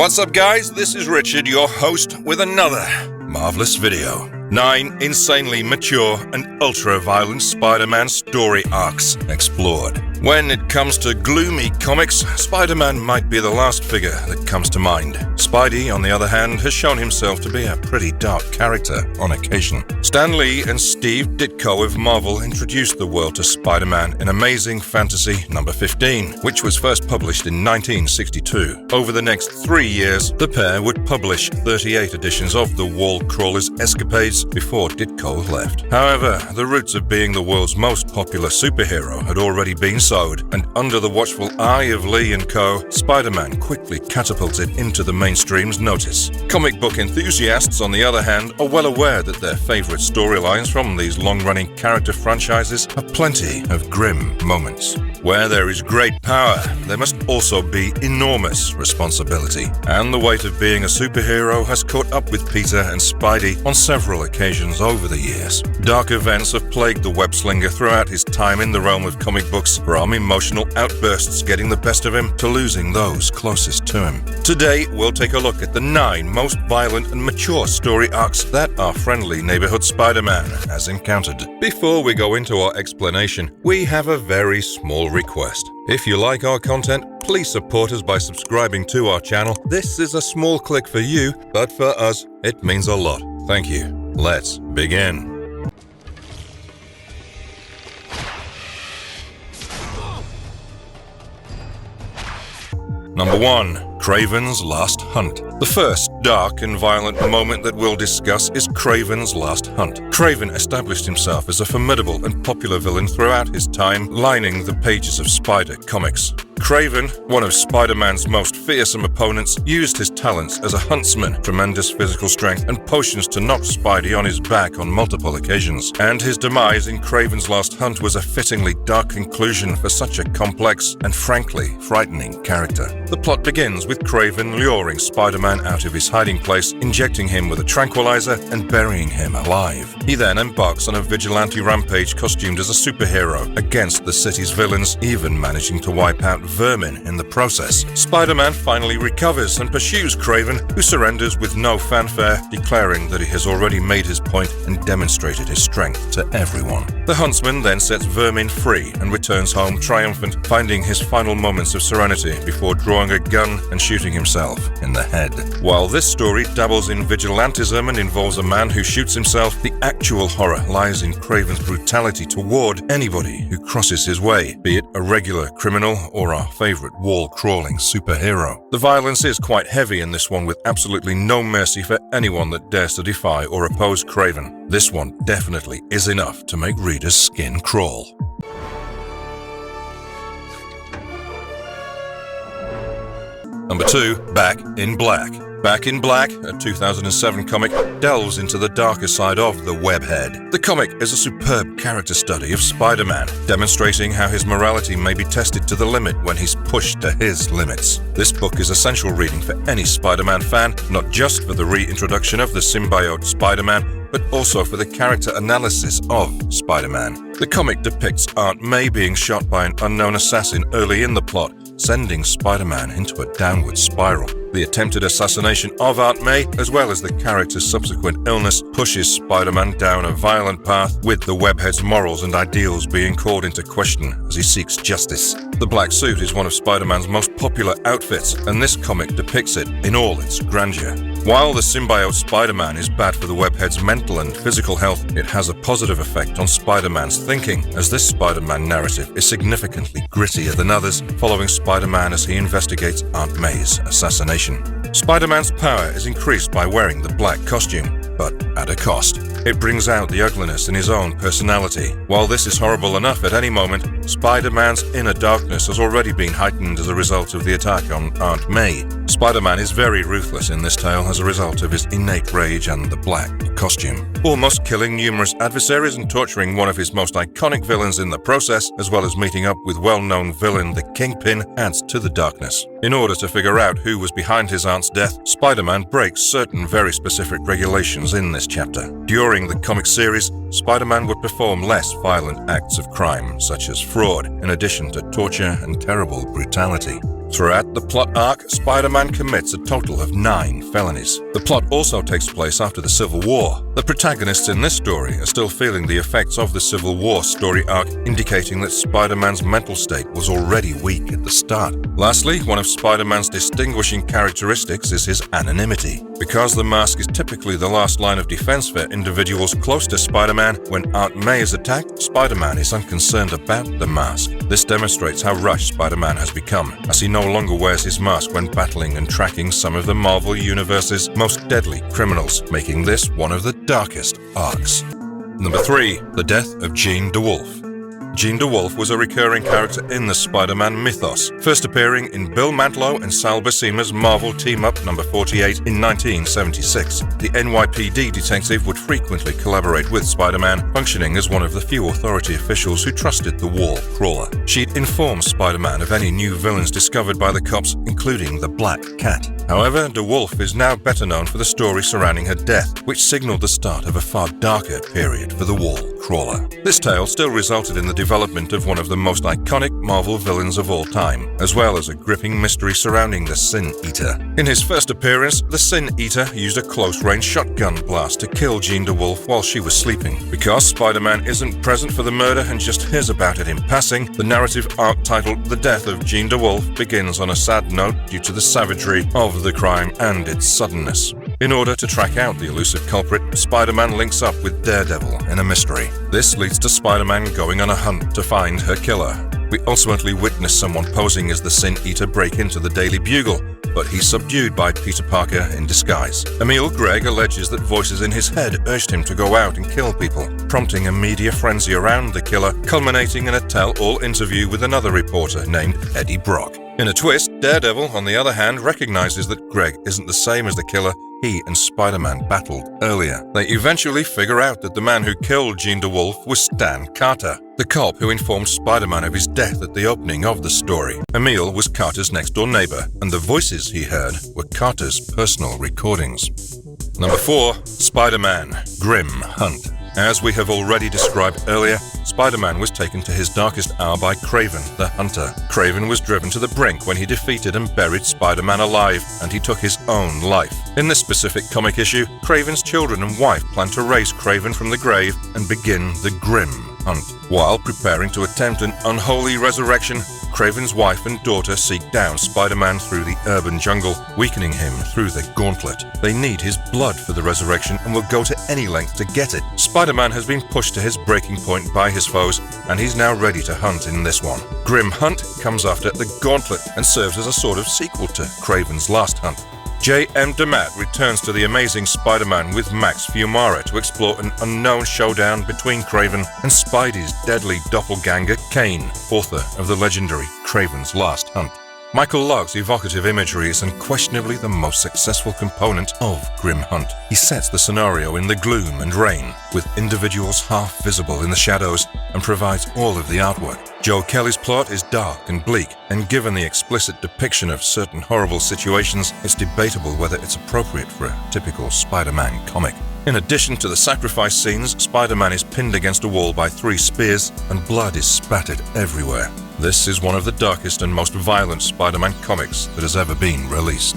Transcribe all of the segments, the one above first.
What's up, guys? This is Richard, your host, with another marvelous video. 9 insanely mature and ultra-violent Spider-Man story arcs explored. When it comes to gloomy comics, Spider-Man might be the last figure that comes to mind. Spidey, on the other hand, has shown himself to be a pretty dark character on occasion. Stan Lee and Steve Ditko of Marvel introduced the world to Spider-Man in Amazing Fantasy number 15, which was first published in 1962. Over the next 3 years, the pair would publish 38 editions of the Wall-escapades before Ditko left. However, the roots of being the world's most popular superhero had already been sowed, and under the watchful eye of Lee and co., Spider-Man quickly catapulted into the mainstream's notice. Comic book enthusiasts, on the other hand, are well aware that their favorite storylines from these long-running character franchises have plenty of grim moments. Where there is great power, there must also be enormous responsibility, and the weight of being a superhero has caught up with Peter and Spidey on several occasions over the years. Dark events have plagued the web-slinger throughout his time in the realm of comic books, from emotional outbursts getting the best of him to losing those closest to him. Today, we'll take a look at the 9 most violent and mature story arcs that our friendly neighborhood Spider-Man has encountered. Before we go into our explanation, we have a very small request. If you like our content, please support us by subscribing to our channel. This is a small click for you, but for us, it means a lot. Thank you. Let's begin. Number 1. Kraven's Last Hunt. The first dark and violent moment that we'll discuss is Kraven's Last Hunt. Kraven established himself as a formidable and popular villain throughout his time lining the pages of Spider comics. Kraven, one of Spider-Man's most fearsome opponents, used his talents as a huntsman, tremendous physical strength, and potions to knock Spidey on his back on multiple occasions. And his demise in Kraven's Last Hunt was a fittingly dark conclusion for such a complex and frankly frightening character. The plot begins with Kraven luring Spider-Man out of his hiding place, injecting him with a tranquilizer and burying him alive. He then embarks on a vigilante rampage costumed as a superhero against the city's villains, even managing to wipe out vermin in the process. Spider-Man finally recovers and pursues Kraven, who surrenders with no fanfare, declaring that he has already made his point and demonstrated his strength to everyone. The huntsman then sets vermin free and returns home triumphant, finding his final moments of serenity before drawing a gun and shooting himself in the head. While this story dabbles in vigilantism and involves a man who shoots himself, the actual horror lies in Kraven's brutality toward anybody who crosses his way, be it a regular criminal or our favorite wall-crawling superhero. The violence is quite heavy in this one, with absolutely no mercy for anyone that dares to defy or oppose Kraven. This one definitely is enough to make readers' skin crawl. Number 2. Back in Black. Back in Black, a 2007 comic, delves into the darker side of the Webhead. The comic is a superb character study of Spider-Man, demonstrating how his morality may be tested to the limit when he's pushed to his limits. This book is essential reading for any Spider-Man fan, not just for the reintroduction of the symbiote Spider-Man, but also for the character analysis of Spider-Man. The comic depicts Aunt May being shot by an unknown assassin early in the plot, sending Spider-Man into a downward spiral. The attempted assassination of Aunt May, as well as the character's subsequent illness, pushes Spider-Man down a violent path, with the Webhead's morals and ideals being called into question as he seeks justice. The black suit is one of Spider-Man's most popular outfits, and this comic depicts it in all its grandeur. While the symbiote Spider-Man is bad for the Webhead's mental and physical health, it has a positive effect on Spider-Man's thinking, as this Spider-Man narrative is significantly grittier than others, following Spider-Man as he investigates Aunt May's assassination. Spider-Man's power is increased by wearing the black costume, but at a cost. It brings out the ugliness in his own personality. While this is horrible enough at any moment, Spider-Man's inner darkness has already been heightened as a result of the attack on Aunt May. Spider-Man is very ruthless in this tale as a result of his innate rage and the black costume, almost killing numerous adversaries and torturing one of his most iconic villains in the process, as well as meeting up with well-known villain the Kingpin, adds to the darkness. In order to figure out who was behind his aunt's death, Spider-Man breaks certain very specific regulations in this chapter. During the comic series, Spider-Man would perform less violent acts of crime, such as fraud, in addition to torture and terrible brutality. Throughout the plot arc, Spider-Man commits a total of 9 felonies. The plot also takes place after the Civil War. The protagonists in this story are still feeling the effects of the Civil War story arc, indicating that Spider-Man's mental state was already weak at the start. Lastly, one of Spider-Man's distinguishing characteristics is his anonymity. Because the mask is typically the last line of defense for individuals close to Spider-Man, when Aunt May is attacked, Spider-Man is unconcerned about the mask. This demonstrates how rushed Spider-Man has become, as he no longer wears his mask when battling and tracking some of the Marvel Universe's most deadly criminals, making this one of the darkest arcs. Number 3. The death of Jean DeWolff. Jean DeWolff was a recurring character in the Spider-Man mythos, first appearing in Bill Mantlo and Sal Buscema's Marvel Team-Up number 48 in 1976. The NYPD detective would frequently collaborate with Spider-Man, functioning as one of the few authority officials who trusted the wall crawler. She'd inform Spider-Man of any new villains discovered by the cops, including the Black Cat. However, DeWolff is now better known for the story surrounding her death, which signaled the start of a far darker period for the wall crawler. This tale still resulted in the development of one of the most iconic Marvel villains of all time, as well as a gripping mystery surrounding the Sin Eater. In his first appearance, the Sin Eater used a close-range shotgun blast to kill Jean DeWolff while she was sleeping. Because Spider-Man isn't present for the murder and just hears about it in passing, the narrative arc titled The Death of Jean DeWolff begins on a sad note due to the savagery of the crime and its suddenness. In order to track out the elusive culprit, Spider-Man links up with Daredevil in a mystery. This leads to Spider-Man going on a hunt to find her killer. We ultimately witness someone posing as the Sin Eater break into the Daily Bugle, but he's subdued by Peter Parker in disguise. Emil Gregg alleges that voices in his head urged him to go out and kill people, prompting a media frenzy around the killer, culminating in a tell-all interview with another reporter named Eddie Brock. In a twist, Daredevil, on the other hand, recognizes that Gregg isn't the same as the killer he and Spider-Man battled earlier. They eventually figure out that the man who killed Jean DeWolff was Stan Carter, the cop who informed Spider-Man of his death at the opening of the story. Emil was Carter's next-door neighbor, and the voices he heard were Carter's personal recordings. Number 4. Spider-Man: Grim Hunt. As we have already described earlier, Spider-Man was taken to his darkest hour by Kraven the Hunter. Kraven was driven to the brink when he defeated and buried Spider-Man alive, and he took his own life. In this specific comic issue, Kraven's children and wife plan to raise Kraven from the grave and begin the Grim Hunt. While preparing to attempt an unholy resurrection, Kraven's wife and daughter seek down Spider-Man through the urban jungle, weakening him through the gauntlet. They need his blood for the resurrection and will go to any length to get it. Spider-Man has been pushed to his breaking point by his foes, and he's now ready to hunt in this one. Grim Hunt comes after the gauntlet and serves as a sort of sequel to Kraven's last hunt. J.M. DeMatt returns to The Amazing Spider-Man with Max Fiumara to explore an unknown showdown between Kraven and Spidey's deadly doppelganger, Kane, author of the legendary Kraven's Last Hunt. Michael Logg's evocative imagery is unquestionably the most successful component of Grim Hunt. He sets the scenario in the gloom and rain, with individuals half visible in the shadows, and provides all of the artwork. Joe Kelly's plot is dark and bleak, and given the explicit depiction of certain horrible situations, it's debatable whether it's appropriate for a typical Spider-Man comic. In addition to the sacrifice scenes, Spider-Man is pinned against a wall by 3 spears, and blood is spattered everywhere. This is one of the darkest and most violent Spider-Man comics that has ever been released.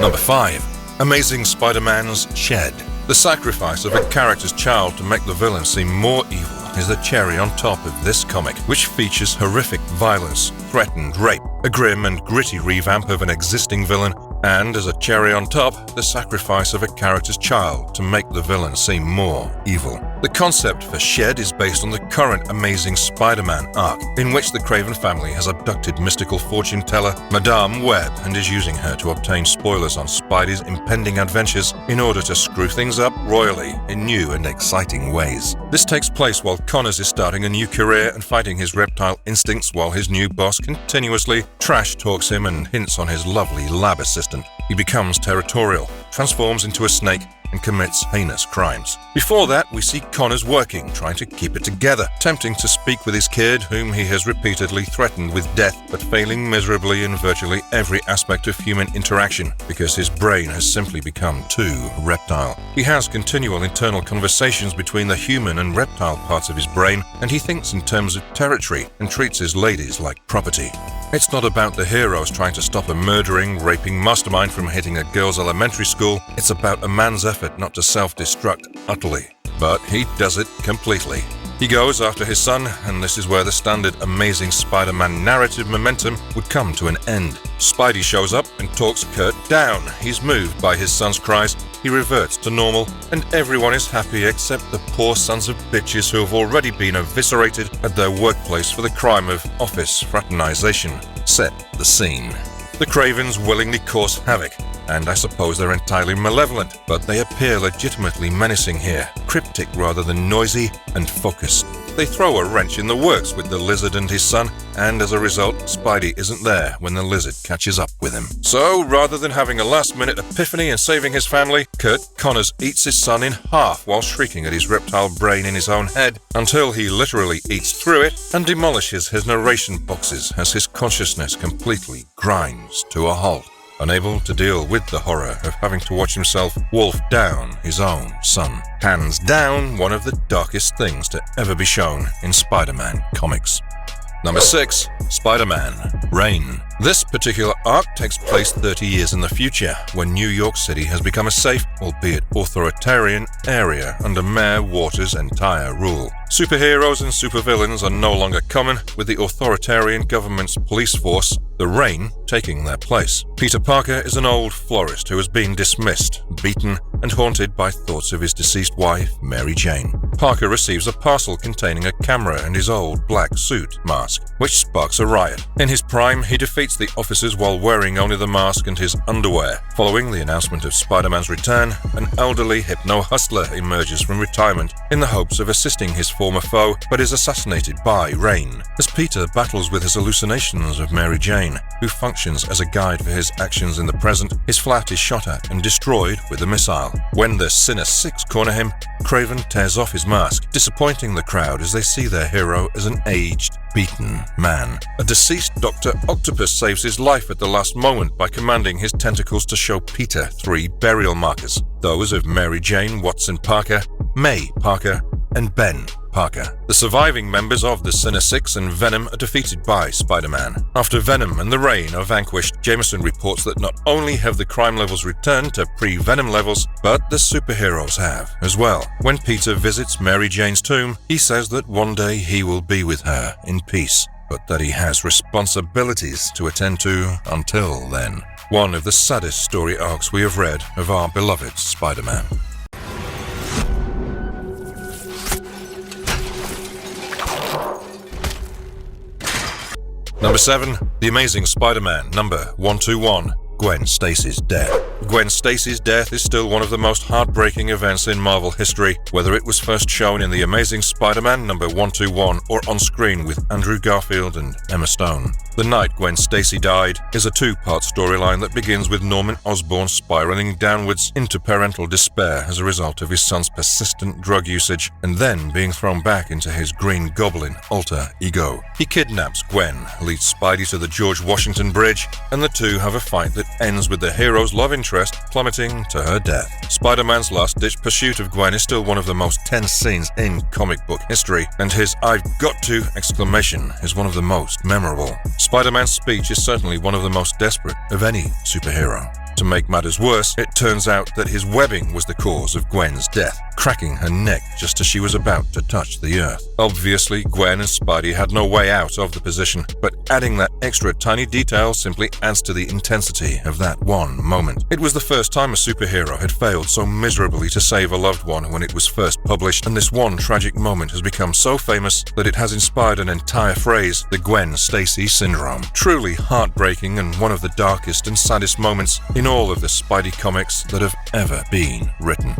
Number 5. Amazing Spider-Man's Shed. The sacrifice of a character's child to make the villain seem more evil is the cherry on top of this comic, which features horrific violence, threatened rape, a grim and gritty revamp of an existing villain, and, as a cherry on top, the sacrifice of a character's child to make the villain seem more evil. The concept for Shed is based on the current Amazing Spider-Man arc, in which the Kraven family has abducted mystical fortune teller Madame Web and is using her to obtain spoilers on Spidey's impending adventures in order to screw things up royally in new and exciting ways. This takes place while Connors is starting a new career and fighting his reptile instincts while his new boss continuously trash talks him and hints on his lovely lab assistant. He becomes territorial, transforms into a snake, and commits heinous crimes. Before that, we see Connors working, trying to keep it together, attempting to speak with his kid, whom he has repeatedly threatened with death, but failing miserably in virtually every aspect of human interaction, because his brain has simply become too reptile. He has continual internal conversations between the human and reptile parts of his brain, and he thinks in terms of territory and treats his ladies like property. It's not about the heroes trying to stop a murdering, raping mastermind from hitting a girl's elementary school. It's about a man's effort not to self-destruct utterly. But he does it completely. He goes after his son, and this is where the standard Amazing Spider-Man narrative momentum would come to an end. Spidey shows up and talks Kurt down. He's moved by his son's cries, he reverts to normal, and everyone is happy except the poor sons of bitches who have already been eviscerated at their workplace for the crime of office fraternization. Set the scene. The Kravens willingly cause havoc, and I suppose they're entirely malevolent, but they appear legitimately menacing here, cryptic rather than noisy and focused. They throw a wrench in the works with the lizard and his son, and as a result, Spidey isn't there when the lizard catches up with him. So, rather than having a last-minute epiphany and saving his family, Kurt Connors eats his son in half while shrieking at his reptile brain in his own head, until he literally eats through it and demolishes his narration boxes as his consciousness completely grinds to a halt. Unable to deal with the horror of having to watch himself wolf down his own son. Hands down, one of the darkest things to ever be shown in Spider-Man comics. Number 6. Spider-Man Reign. This particular arc takes place 30 years in the future, when New York City has become a safe, albeit authoritarian, area under Mayor Waters' entire rule. Superheroes and supervillains are no longer common, with the authoritarian government's police force, the Reign, taking their place. Peter Parker is an old florist who has been dismissed, beaten, and haunted by thoughts of his deceased wife, Mary Jane. Parker receives a parcel containing a camera and his old black suit mask, which sparks a riot. In his prime, he defeats the officers while wearing only the mask and his underwear. Following the announcement of Spider-Man's return, an elderly hypno-hustler emerges from retirement in the hopes of assisting his former foe, but is assassinated by Reign. As Peter battles with his hallucinations of Mary Jane, who functions as a guide for his actions in the present, his flat is shot at and destroyed with a missile. When the Sinister Six corner him, Kraven tears off his mask, disappointing the crowd as they see their hero as an aged, beaten man. A deceased Dr. Octopus saves his life at the last moment by commanding his tentacles to show Peter 3 burial markers, those of Mary Jane Watson Parker, May Parker, and Ben Parker. The surviving members of the Sinister Six and Venom are defeated by Spider-Man. After Venom and the Reign are vanquished, Jameson reports that not only have the crime levels returned to pre-Venom levels, but the superheroes have as well. When Peter visits Mary Jane's tomb, he says that one day he will be with her in peace, but that he has responsibilities to attend to until then. One of the saddest story arcs we have read of our beloved Spider-Man. Number 7. The Amazing Spider-Man, number 121, Gwen Stacy's death. Gwen Stacy's death is still one of the most heartbreaking events in Marvel history, whether it was first shown in The Amazing Spider-Man number 121 or on screen with Andrew Garfield and Emma Stone. The night Gwen Stacy died is a two-part storyline that begins with Norman Osborn spiraling downwards into parental despair as a result of his son's persistent drug usage, and then being thrown back into his Green Goblin alter ego. He kidnaps Gwen, leads Spidey to the George Washington Bridge, and the two have a fight that ends with the hero's love interest plummeting to her death. Spider-Man's last-ditch pursuit of Gwen is still one of the most tense scenes in comic book history, and his "I've got to" exclamation is one of the most memorable. Spider-Man's speech is certainly one of the most desperate of any superhero. To make matters worse, it turns out that his webbing was the cause of Gwen's death, cracking her neck just as she was about to touch the earth. Obviously, Gwen and Spidey had no way out of the position, but adding that extra tiny detail simply adds to the intensity of that one moment. It was the first time a superhero had failed so miserably to save a loved one when it was first published, and this one tragic moment has become so famous that it has inspired an entire phrase, the Gwen Stacy syndrome. Truly heartbreaking and one of the darkest and saddest moments in all of the Spidey comics that have ever been written.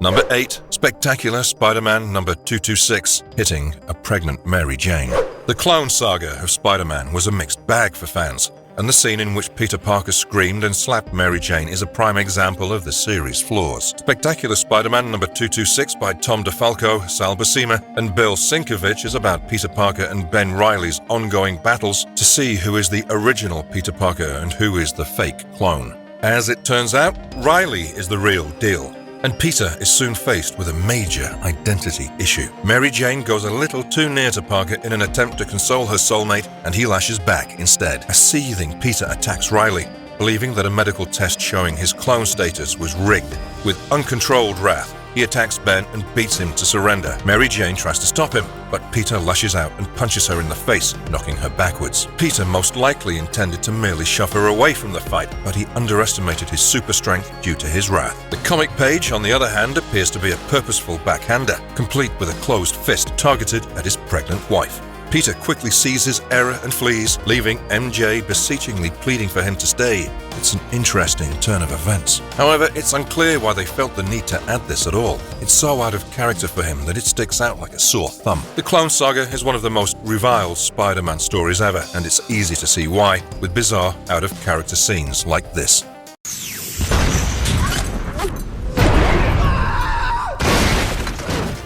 Number 8. Spectacular Spider-Man number 226, hitting a pregnant Mary Jane. The Clone Saga of Spider-Man was a mixed bag for fans, and the scene in which Peter Parker screamed and slapped Mary Jane is a prime example of the series' flaws. Spectacular Spider-Man number 226 by Tom DeFalco, Sal Buscema, and Bill Sienkiewicz is about Peter Parker and Ben Reilly's ongoing battles to see who is the original Peter Parker and who is the fake clone. As it turns out, Reilly is the real deal. And Peter is soon faced with a major identity issue. Mary Jane goes a little too near to Parker in an attempt to console her soulmate, and he lashes back instead. A seething Peter attacks Riley, believing that a medical test showing his clone status was rigged. With uncontrolled wrath, he attacks Ben and beats him to surrender. Mary Jane tries to stop him, but Peter lashes out and punches her in the face, knocking her backwards. Peter most likely intended to merely shove her away from the fight, but he underestimated his super strength due to his wrath. The comic page, on the other hand, appears to be a purposeful backhander, complete with a closed fist targeted at his pregnant wife. Peter quickly sees his error and flees, leaving MJ beseechingly pleading for him to stay. It's an interesting turn of events. However, it's unclear why they felt the need to add this at all. It's so out of character for him that it sticks out like a sore thumb. The Clone Saga is one of the most reviled Spider-Man stories ever, and it's easy to see why, with bizarre, out-of-character scenes like this.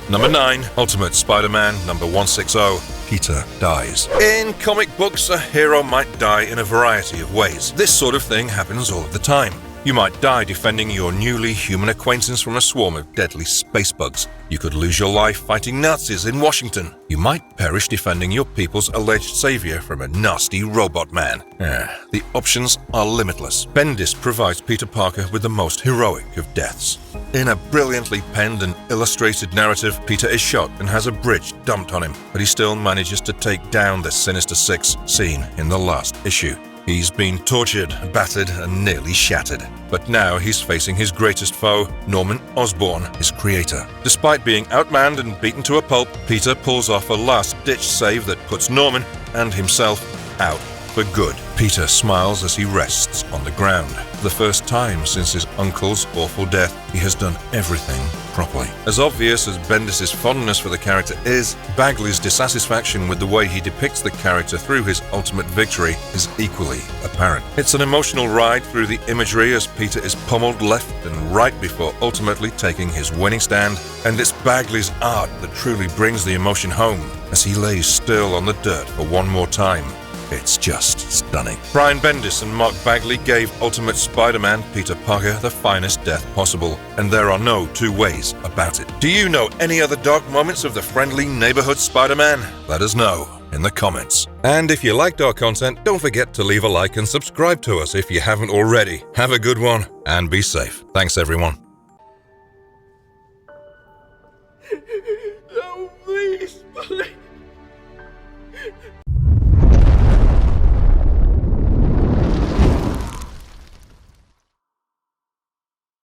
Number 9, Ultimate Spider-Man, number 160. Peter dies. In comic books, a hero might die in a variety of ways. This sort of thing happens all of the time. You might die defending your newly human acquaintance from a swarm of deadly space bugs. You could lose your life fighting Nazis in Washington. You might perish defending your people's alleged savior from a nasty robot man. The options are limitless. Bendis provides Peter Parker with the most heroic of deaths. In a brilliantly penned and illustrated narrative, Peter is shot and has a bridge dumped on him, but he still manages to take down the Sinister Six seen in the last issue. He's been tortured, battered, and nearly shattered. But now he's facing his greatest foe, Norman Osborn, his creator. Despite being outmanned and beaten to a pulp, Peter pulls off a last-ditch save that puts Norman and himself out for good. Peter smiles as he rests on the ground. For the first time since his uncle's awful death, he has done everything properly. As obvious as Bendis' fondness for the character is, Bagley's dissatisfaction with the way he depicts the character through his ultimate victory is equally apparent. It's an emotional ride through the imagery as Peter is pummeled left and right before ultimately taking his winning stand, and it's Bagley's art that truly brings the emotion home as he lays still on the dirt for one more time. It's just stunning. Brian Bendis and Mark Bagley gave Ultimate Spider-Man Peter Parker the finest death possible, and there are no two ways about it. Do you know any other dark moments of the friendly neighborhood Spider-Man? Let us know in the comments. And if you liked our content, don't forget to leave a like and subscribe to us if you haven't already. Have a good one and be safe. Thanks, everyone. No, please.